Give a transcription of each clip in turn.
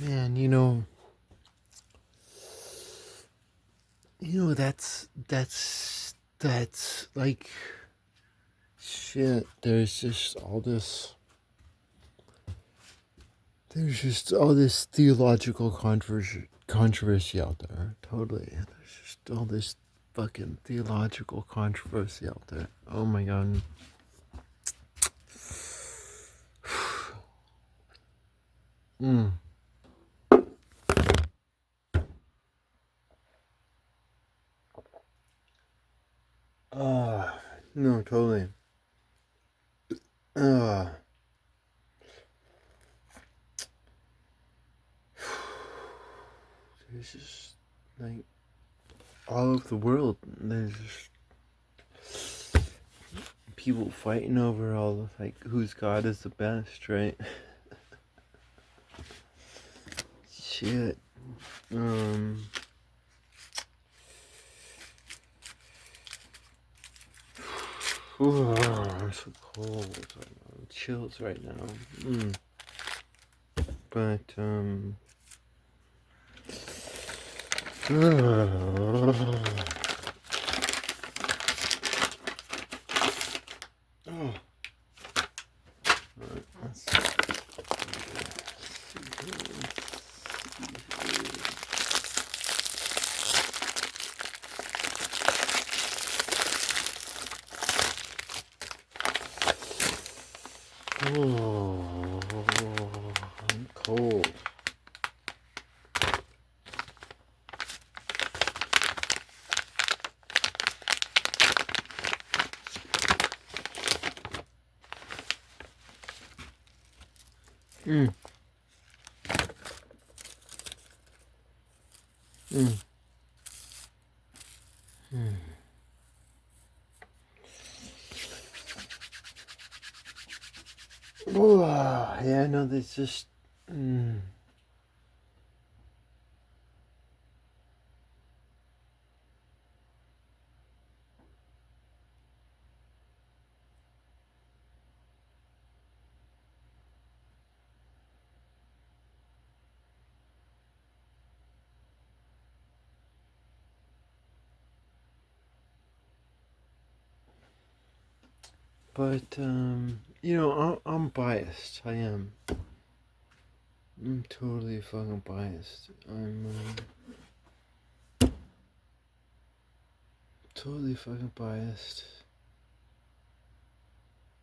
Man, that's like shit. There's just all this theological controversy out there. Totally, there's just all this fucking theological controversy out there. Oh my god. Mm. No, totally. Uh, there's just like all over the world. There's just people fighting over all of like whose God is the best, right? Shit. Um. I'm so cold. I'm chills right now. But oh, let's oh, I'm cold. Mm, mm, mm. Oh, yeah, no, there's just. Mm. But I'm biased. I am. I'm totally fucking biased. I'm totally fucking biased.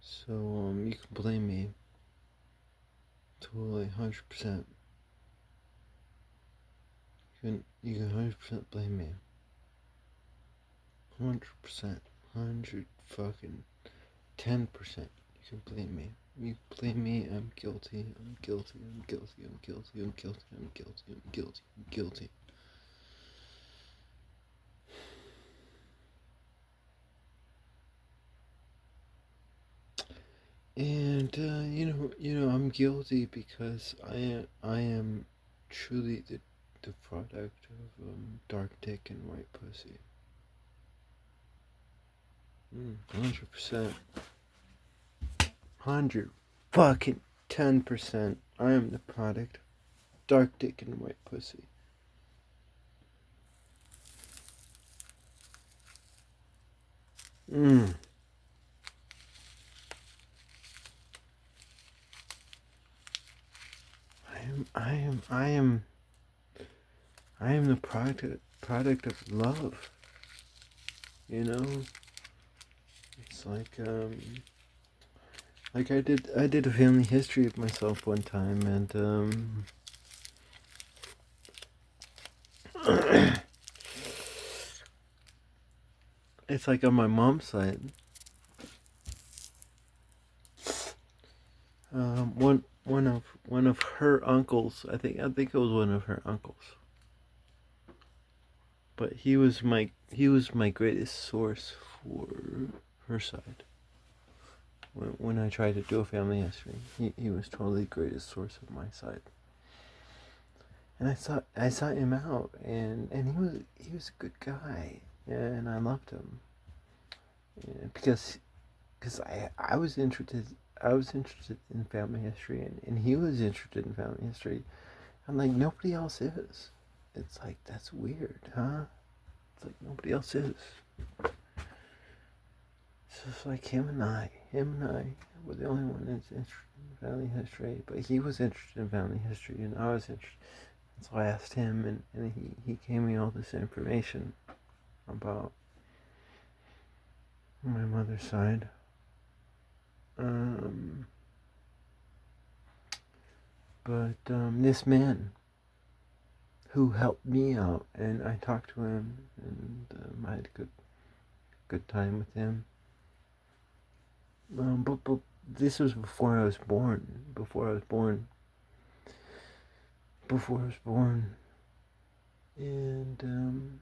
So you can blame me. Totally, 100%. You can 100% blame me. 100%. 100 fucking 10%. You can blame me. You blame me. I'm guilty. I'm guilty. I'm guilty. I'm guilty. I'm guilty. I'm guilty. I'm guilty. I'm guilty. And I'm guilty because I am truly the product of dark dick and white pussy. 100%. 100 fucking 10%. I am the product of dark dick and white pussy. Mm. I am the product of love. You know, it's like I did a family history of myself one time, and it's like on my mom's side, one of her uncles. I think it was one of her uncles, but he was my greatest source for her side. When I tried to do a family history, he was totally the greatest source of my side. And I saw him out, and he was a good guy, and I loved him, because I was interested in family history, and he was interested in family history. I'm like, nobody else is. It's like, that's weird, huh? It's like nobody else is. It's just like him and I were the only one that's interested in family history. But he was interested in family history, and I was interested. And so I asked him, and he gave me all this information about my mother's side. But this man who helped me out, and I talked to him, and I had a good time with him. But this was before I was born. And um,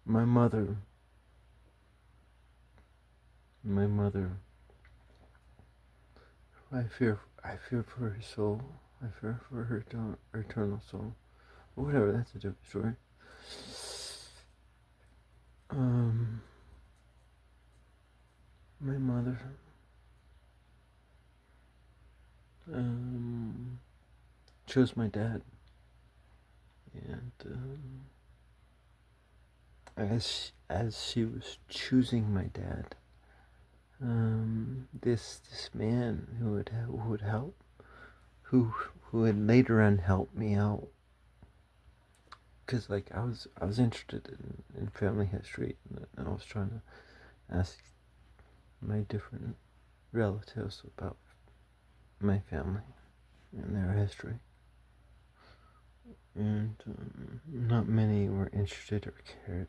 my mother, I fear for her soul. I fear for her eternal soul. Or whatever. That's a different story. My mother chose my dad, and as she was choosing my dad, this man who would help, who had later on helped me out, because like I was interested in family history, and I was trying to ask my different relatives about my family and their history, and not many were interested or cared,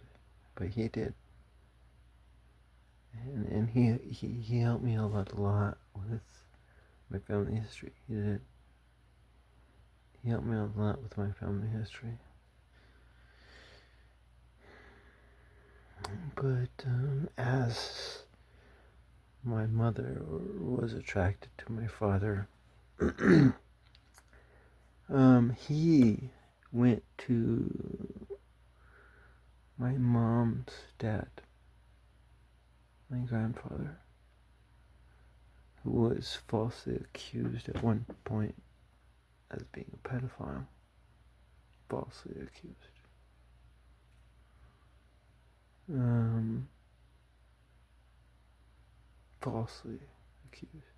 but he did. And he helped me out a lot with my family history. He did. He helped me out a lot with my family history. But as my mother was attracted to my father, he went to my mom's dad, my grandfather, who was falsely accused at one point as being a pedophile. Falsely accused. Falsely accused.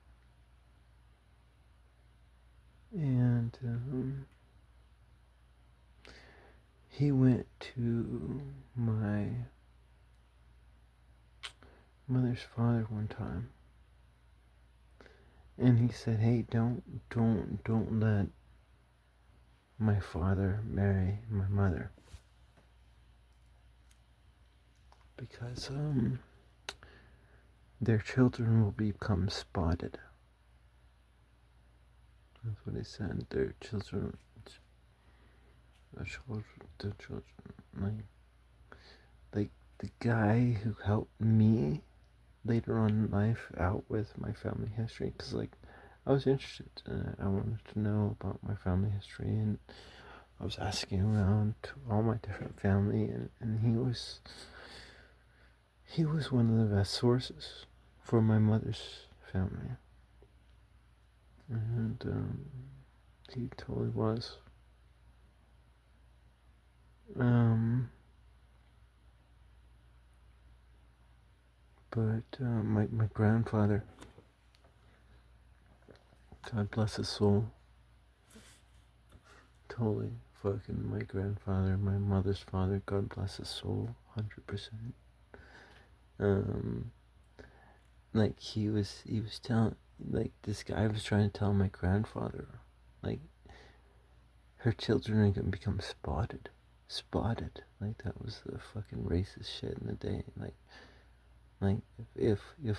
And he went to my mother's father one time, and he said, "Hey, don't let my father marry my mother, because their children will become spotted." That's what he said. Their children, like the guy who helped me later on in life out with my family history, because like I was interested in it. I wanted to know about my family history, and I was asking around to all my different family, and he was one of the best sources for my mother's family, and he totally was. But my grandfather, God bless his soul, totally fucking my grandfather, my mother's father, God bless his soul, 100%. Like he was telling, like this guy was trying to tell my grandfather, like her children are gonna become spotted, like that was the fucking racist shit in the day, like if a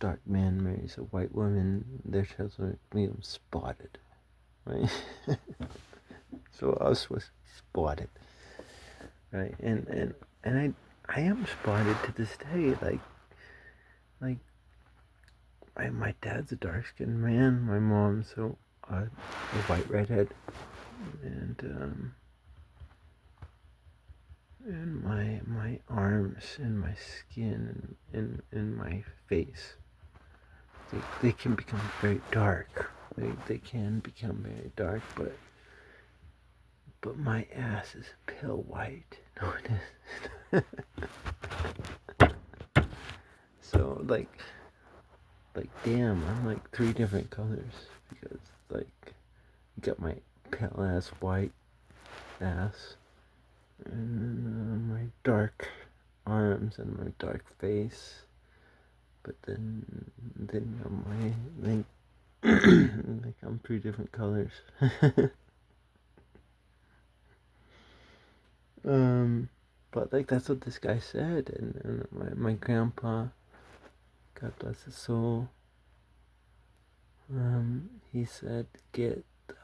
dark man marries a white woman, their children become spotted, right? So us was spotted, right? And I am spotted to this day, like my dad's a dark skinned man, my mom's a white redhead, and my arms and my skin and my face they can become very dark. They can become very dark, but my ass is pale white. No, it isn't. So like damn, I'm like three different colors because like you got my pale ass white ass, and then my dark arms and my dark face. But then my like I'm three different colors. um, but like that's what this guy said, and my grandpa, God bless his soul. He said, "Get the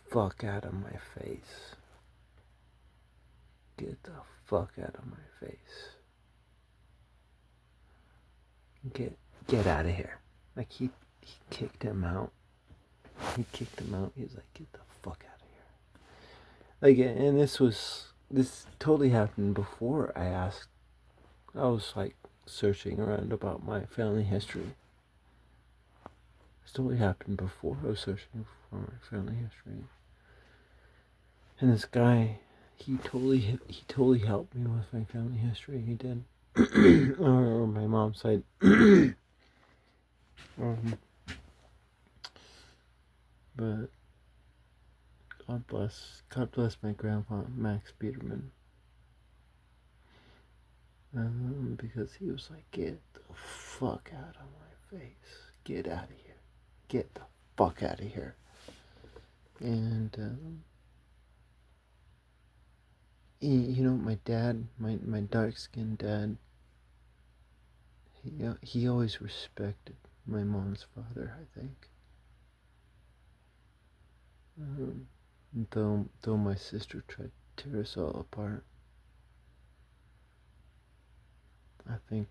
fuck out of my face. Get the fuck out of my face. Get get out of here." Like he kicked him out. He kicked him out. He was like, "Get the fuck out of here." Like, and this totally happened before I asked. I was like searching around about my family history. This totally happened before I was searching for my family history. And this guy, he totally helped me with my family history. He did, or my mom's side. But God bless my grandpa Max Peterman. Because he was like, "Get the fuck out of my face. Get out of here. Get the fuck out of here." And you know, my dad, my dark skinned dad, he always respected my mom's father, I think. Um, though my sister tried to tear us all apart, I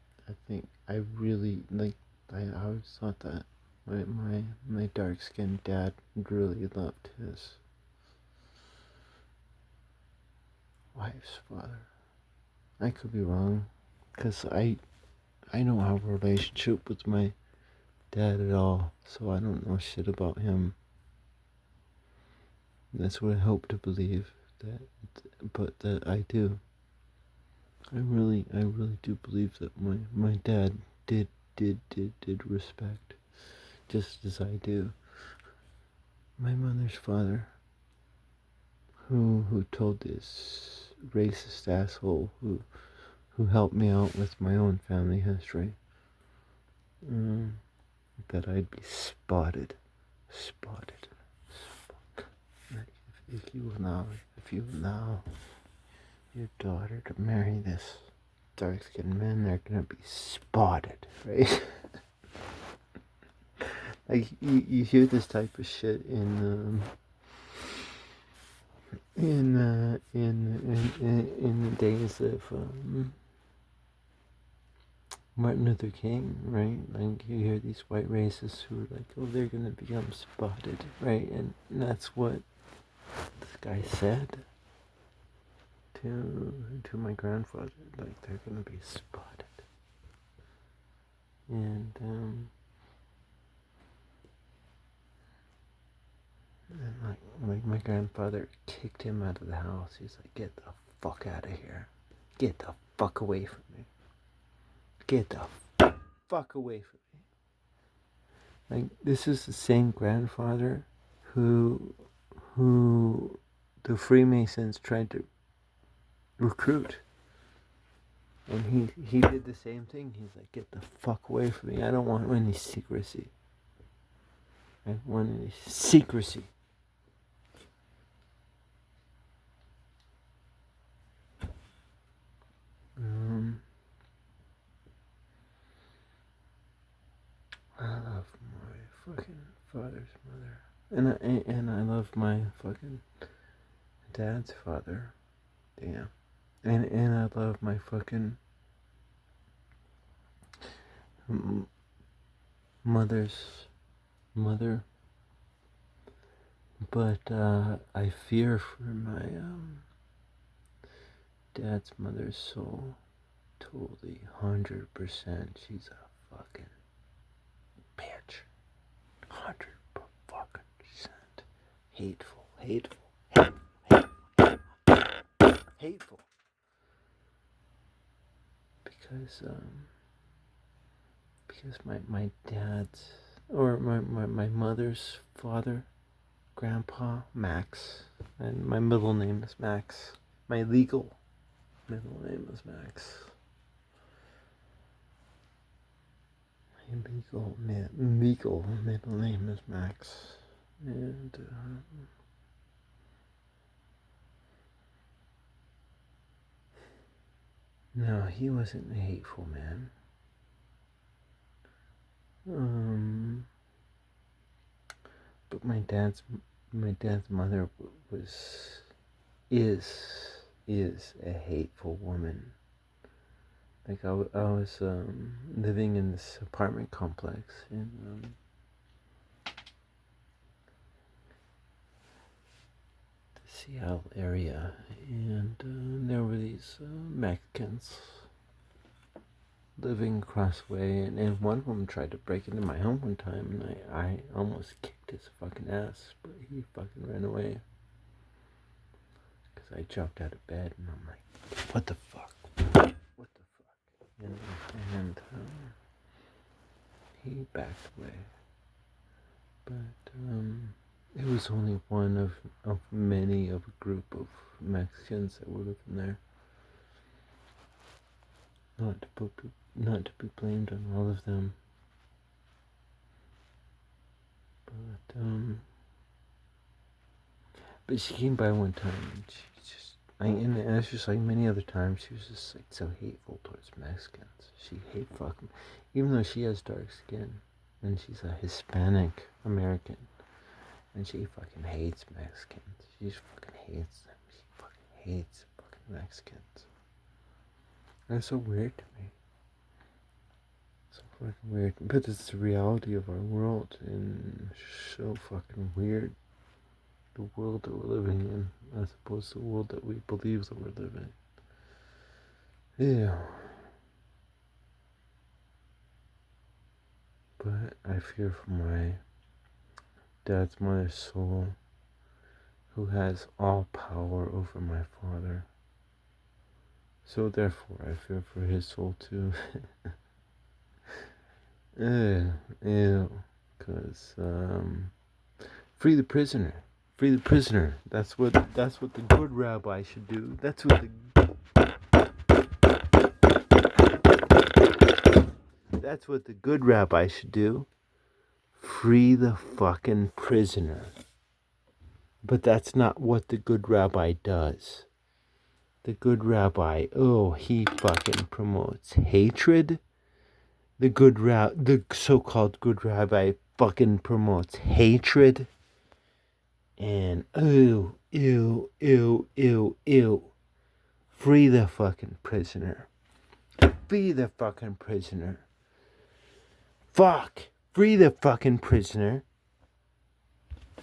really like. I always thought that my dark skinned dad really loved his wife's father. I could be wrong, cause I don't have a relationship with my dad at all, so I don't know shit about him. That's what I hope to believe that, but that I do. I really do believe that my dad did respect, just as I do my mother's father, who told this racist asshole who helped me out with my own family history, um, that I'd be spotted. Like, if you allow your daughter to marry this dark skinned man, they're gonna be spotted, right? Like you hear this type of shit in the days of Martin Luther King, right? Like you hear these white racists who are like, "Oh, they're gonna become spotted," right? And that's what this guy said to my grandfather. Like they're gonna be spotted, and like my grandfather kicked him out of the house. He's like, "Get the fuck out of here! Get the fuck away from me! Get the fuck away from me!" Like this is the same grandfather who the Freemasons tried to recruit. And he did the same thing. He's like, "Get the fuck away from me. I don't want any secrecy. I don't want any secrecy." I love my fucking father's mother. And I love my fucking dad's father. Damn. And I love my fucking mother's mother. But I fear for my dad's mother's soul. Totally 100%. She's a fucking bitch. hateful, hateful, hateful. Because my dad's, or my mother's father, Grandpa Max, and my middle name is Max. My legal middle name is Max. My legal middle name is Max. And no, he wasn't a hateful man. But my dad's mother is a hateful woman. Like I was living in this apartment complex in the Seattle area, and there were these Mexicans living across the way, and one of them tried to break into my home one time, and I almost kicked his fucking ass, but he fucking ran away. Because I jumped out of bed, and I'm like, what the fuck? What the fuck? And he backed away. But it was only one of many of a group of Mexicans that were living there. Not to be blamed on all of them. But she came by one time, and she just, and it's just like many other times, she was just like so hateful towards Mexicans. She hate fucking, even though she has dark skin, and she's a Hispanic American, and she fucking hates Mexicans. She just fucking hates them. She fucking hates fucking Mexicans. That's so weird to me. So fucking weird. But it's the reality of our world, and so fucking weird. The world that we're living in, as opposed to the world that we believe that we're living. Yeah. But I fear for my dad's mother's soul, who has all power over my father. So therefore, I fear for his soul too. Ew. Because, free the prisoner. Free the prisoner. That's what the good rabbi should do. That's what the good rabbi should do. Free the fucking prisoner. But that's not what the good rabbi does. The good rabbi, he fucking promotes hatred. The so-called good rabbi fucking promotes hatred. And ew. Free the fucking prisoner. Free the fucking prisoner. Fuck. Free the fucking prisoner.